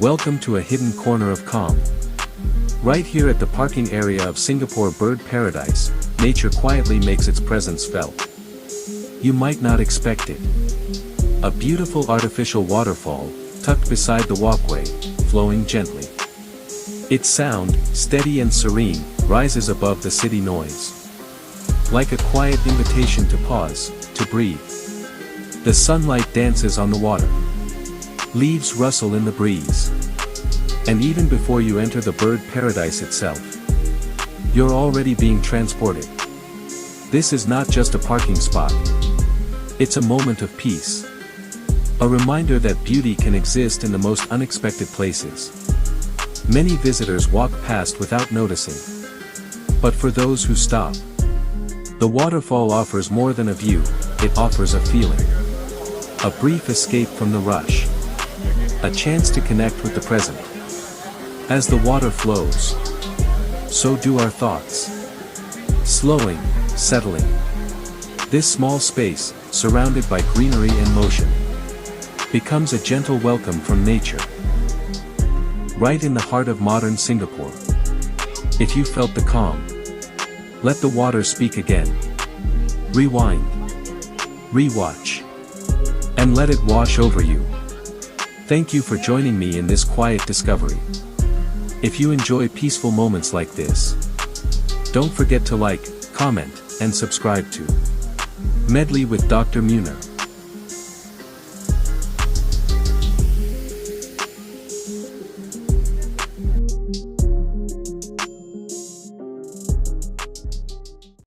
Welcome to a hidden corner of calm. Right here at the parking area of Singapore Bird Paradise, nature quietly makes its presence felt. You might not expect it. A beautiful artificial waterfall, tucked beside the walkway, flowing gently. Its sound, steady and serene, rises above the city noise. Like a quiet invitation to pause, to breathe. The sunlight dances on the water. Leaves rustle in the breeze. And even before you enter the bird paradise itself, you're already being transported. This is not just a parking spot. It's a moment of peace. A reminder that beauty can exist in the most unexpected places. Many visitors walk past without noticing. But for those who stop, the waterfall offers more than a view, it offers a feeling. A brief escape from the rush. A chance to connect with the present. As the water flows, so do our thoughts. Slowing, settling. This small space, surrounded by greenery and motion, becomes a gentle welcome from nature. Right in the heart of modern Singapore. If you felt the calm, let the water speak again. Rewind. Rewatch. And let it wash over you. Thank you for joining me in this quiet discovery. If you enjoy peaceful moments like this, don't forget to like, comment, and subscribe to Medley with Dr. Muneer.